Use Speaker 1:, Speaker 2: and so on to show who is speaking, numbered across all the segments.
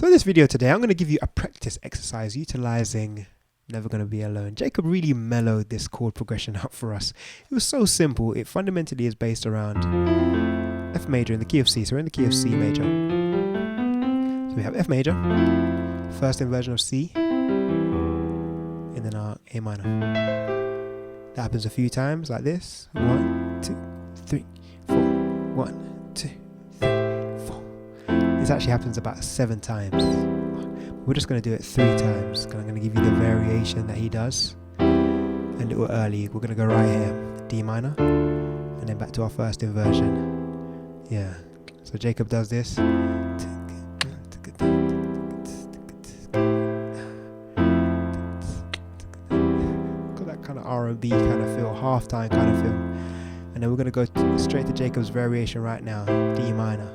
Speaker 1: So in this video today, I'm going to give you a practice exercise utilizing Never Gonna Be Alone. Jacob really mellowed this chord progression up for us. It was so simple. It fundamentally is based around F major in the key of C. So we're in the key of C major. So we have F major, first inversion of C, and then our A minor. That happens a few times like this. 1, 2, 3, 4. 1, 2, 3, 4. This actually happens about 7 times. We're just going to do it 3 times. I'm going to give you the variation that he does. A little early. We're going to go right here, D minor, and then back to our first inversion. Yeah. So Jacob does this. Kind of R&B kind of feel, halftime kind of feel, and then we're going to go straight to Jacob's variation right now, D minor.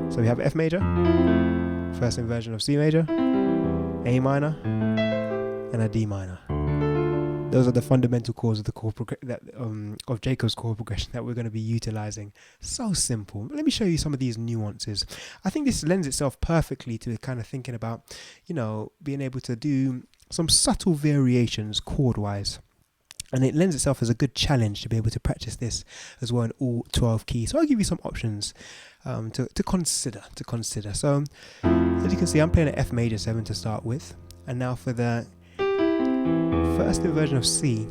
Speaker 1: So we have F major, first inversion of C major, A minor, and a D minor. Those are the fundamental chords of the chord of Jacob's chord progression that we're going to be utilizing. So simple. Let me show you some of these nuances. I think this lends itself perfectly to kind of thinking about, being able to do some subtle variations chord-wise. And it lends itself as a good challenge to be able to practice this as well in all 12 keys. So I'll give you some options to consider. So as you can see, I'm playing an F major 7 to start with. And now for the first inversion of C,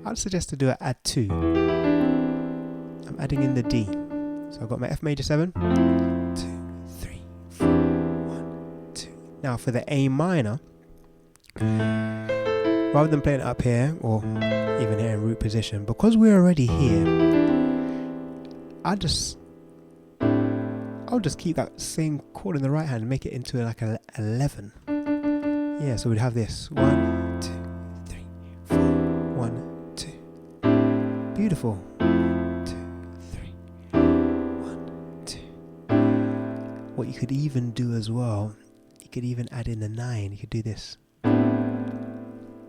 Speaker 1: I'd suggest to do an add 2. I'm adding in the D. So I've got my F major 7, 2, 3, 4, 1, 2. Now for the A minor, rather than playing it up here or even here in root position, because we're already here, I'll just keep that same chord in the right hand and make it into like an 11. Yeah, so we'd have this 1, 2, 3, 4, 1, 2. Beautiful. 2, 3, 1, 2. What you could even do as well, you could even add in the 9. You could do this.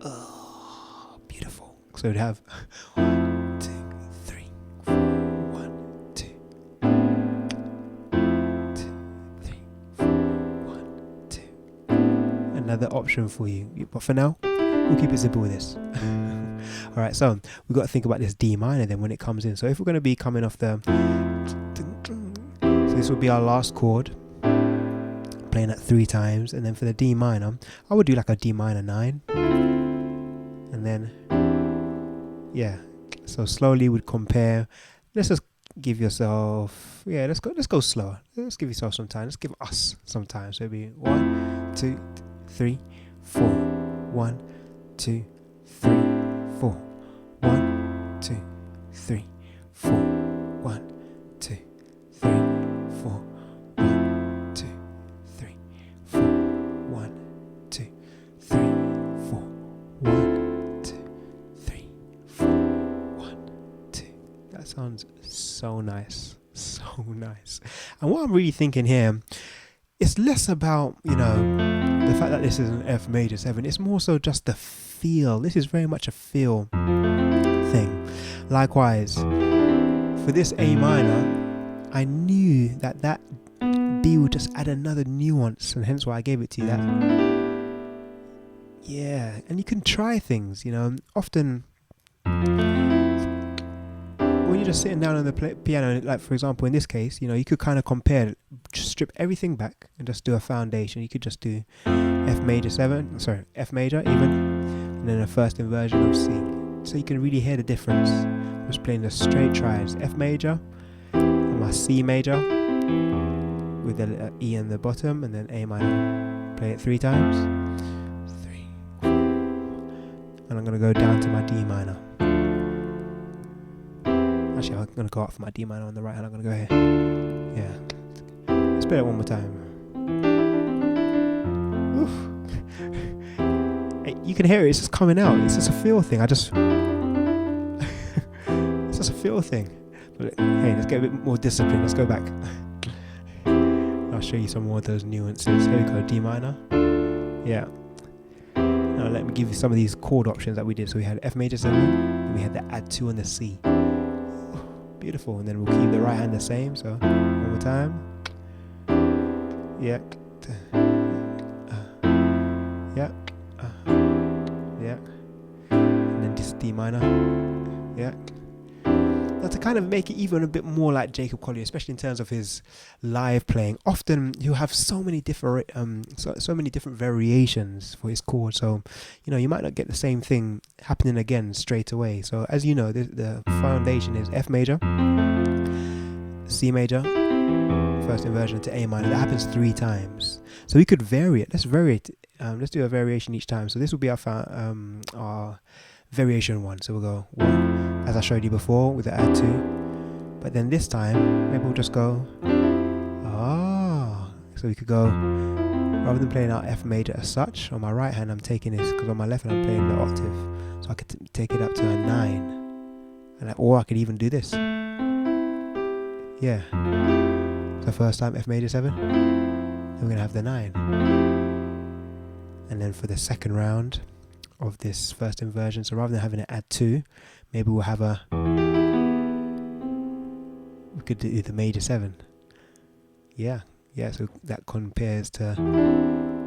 Speaker 1: Oh, beautiful. So we'd have 1, 2, 3, 4, 1, 2. 2, 3, 4, 1, 2. Another option for you. But for now, we'll keep it simple with this. Alright, so we've got to think about this D minor then when it comes in. So if we're going to be coming off the... So this would be our last chord. Playing that 3 times. And then for the D minor, I would do like a D minor 9. And then, yeah, so slowly we'd compare. Let's just give yourself, let's go slower. Let's give yourself some time. Let's give us some time. So it'd be 1, 2, 3, 4. 1, 2, 3, 4. 1, 2, 3, 4. 1, 2, 3, 4. 1, 2, 3, 4. 1, 2, 3, 4. 1. Sounds so nice, And what I'm really thinking here, it's less about the fact that this is an F major 7. It's more so just the feel. This is very much a feel thing. Likewise, for this A minor, I knew that B would just add another nuance, and hence why I gave it to you. That, yeah, and you can try things. Often. When you're just sitting down on the piano, like for example in this case, you could kind of compare, just strip everything back and just do a foundation. You could just do F major even, and then a first inversion of C. So you can really hear the difference. I'm just playing the straight triads, F major, and my C major with the E in the bottom, and then A minor. Play it 3 times. 3, 4, and I'm gonna go down to my D minor. Actually, I'm going to go out for my D minor on the right hand. I'm going to go here. Yeah. Let's play it one more time. Oof. Hey, you can hear it. It's just coming out. It's just a feel thing. It's just a feel thing. But hey, let's get a bit more discipline. Let's go back. I'll show you some more of those nuances. Here we go. D minor. Yeah. Now let me give you some of these chord options that we did. So we had F major 7. And we had the add 2 on the C. Beautiful. And then we'll keep the right hand the same. So one more time. yeah, yeah, yeah, and then this D minor, yeah. Now to kind of make it even a bit more like Jacob Collier, especially in terms of his live playing, often he'll have so many different so many different variations for his chord. So, you know, you might not get the same thing happening again straight away. So as you know, the foundation is F major, C major, first inversion to A minor. That happens 3 times. So we could vary it. Let's vary it. Let's do a variation each time. So this will be our variation 1. So we'll go 1, as I showed you before, with the add 2. But then this time, maybe we'll just go, so we could go, rather than playing our F major as such, on my right hand I'm taking this, because on my left hand I'm playing the octave. So I could take it up to a 9. Or I could even do this. Yeah. So first time F major 7, then we're going to have the 9. And then for the second round of this first inversion, so rather than having to add 2, maybe we'll have we could do the major 7. Yeah, so that compares to,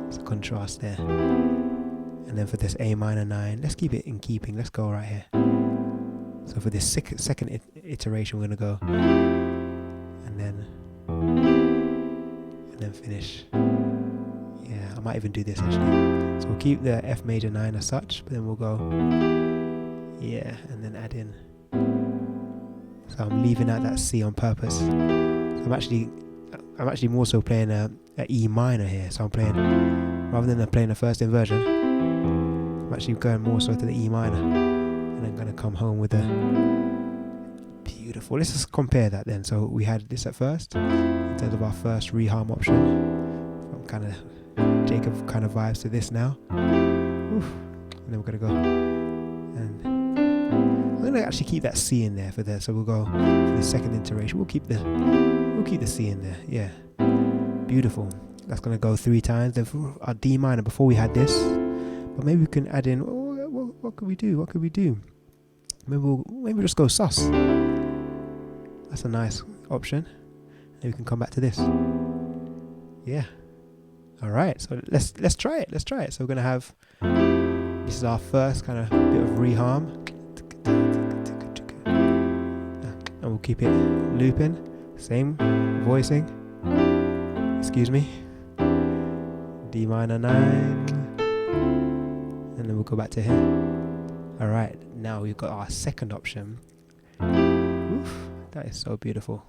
Speaker 1: it's a contrast there. And then for this A minor 9, let's keep it in keeping, let's go right here. So for this second iteration, we're going to go, and then finish. Yeah, I might even do this actually. So we'll keep the F major 9 as such, but then we'll go, yeah, and then add in. So I'm leaving out that C on purpose. So I'm actually more so playing a E minor here. So I'm playing, rather than playing the first inversion, I'm actually going more so to the E minor, and I'm going to come home with a beautiful. Let's just compare that then. So we had this at first, in terms of our first reharm option. From kind of Jacob kind of vibes to this now. Oof. And then we're going to go, and I'm going to actually keep that C in there for that. So we'll go for the second iteration. We'll keep the C in there. Yeah, beautiful. That's going to go 3 times. Then for our D minor, before we had this, but maybe we can add in. What could we do? Maybe we'll just go sus. That's a nice option. And we can come back to this. Yeah. All right. So let's try it. So we're gonna have, this is our first kind of bit of reharm, and we'll keep it looping. Same voicing. Excuse me. D minor 9, and then we'll go back to here. All right. Now we've got our second option. Oof, that is so beautiful.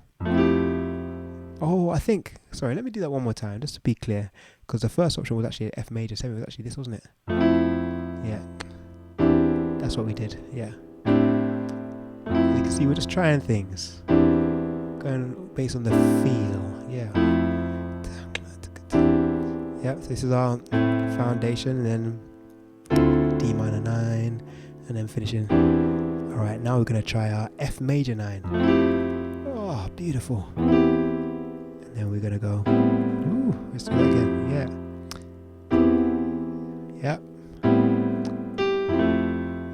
Speaker 1: Oh, I think, sorry, let me do that one more time just to be clear, because the first option was actually F major 7. It was actually this, wasn't it? Yeah, that's what we did. Yeah, as you can see, we're just trying things, going based on the feel. Yeah. Yep, so this is our foundation, and then D minor 9, and then finishing. Alright, now we're going to try our F major 9. Oh, beautiful. And then we're going to go, ooh, let's do that again. Yeah.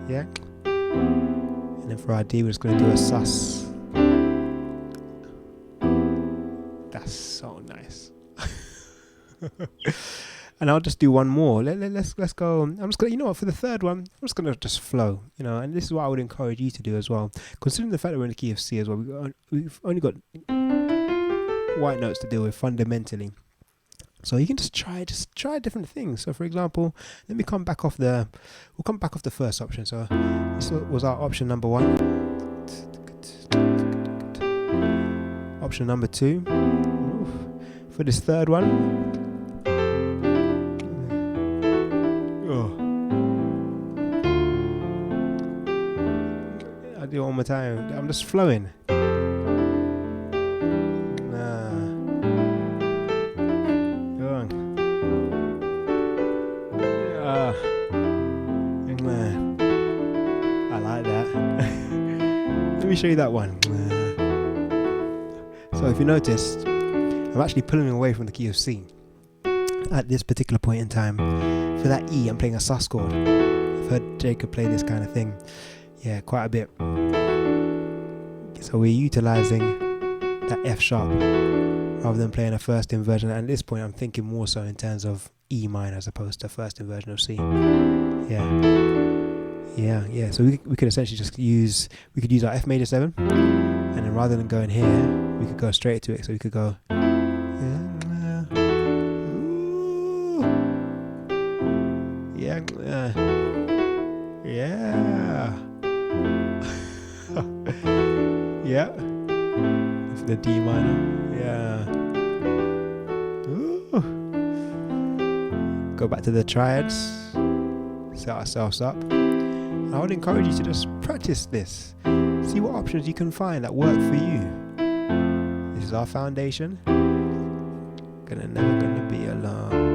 Speaker 1: Yeah. And then for our D, we're just going to do a sus. That's so nice. And I'll just do one more. Let's go. I'm just gonna, you know what, for the third one, I'm just gonna just flow, you know. And this is what I would encourage you to do as well, considering the fact that we're in the key of C as well. We've only got white notes to deal with fundamentally, so you can just try different things. So for example, let me come back off the first option. So this was our option number 1. Option number 2. For this third one, I'll do it one more time. I'm just flowing. Young man. I like that. Let me show you that one. So if you noticed, I'm actually pulling away from the key of C at this particular point in time. For that E, I'm playing a sus chord. I've heard Jacob play this kind of thing, yeah, quite a bit. So we're utilizing that F sharp rather than playing a first inversion. And at this point I'm thinking more so in terms of E minor as opposed to first inversion of C. Yeah. So we could essentially just use our F major 7, and then rather than going here, we could go straight to it. So we could go yeah. Yeah. For the D minor. Yeah. Ooh. Go back to the triads. Set ourselves up. I would encourage you to just practice this. See what options you can find that work for you. This is our foundation. Never gonna be alone.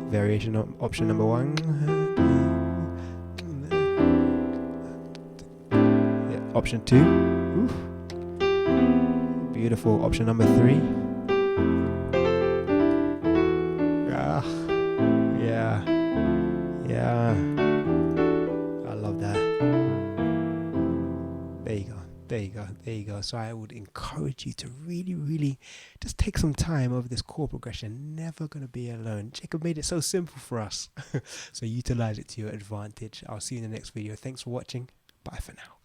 Speaker 1: Variation option number 1. Yeah, option 2. Oof. Beautiful. Option number 3. Yeah. I love that. There you go. So I would encourage you to really just take some time over this chord progression. Never gonna be alone. Jacob made it so simple for us. So utilize it to your advantage. I'll see you in the next video. Thanks for watching. Bye for now.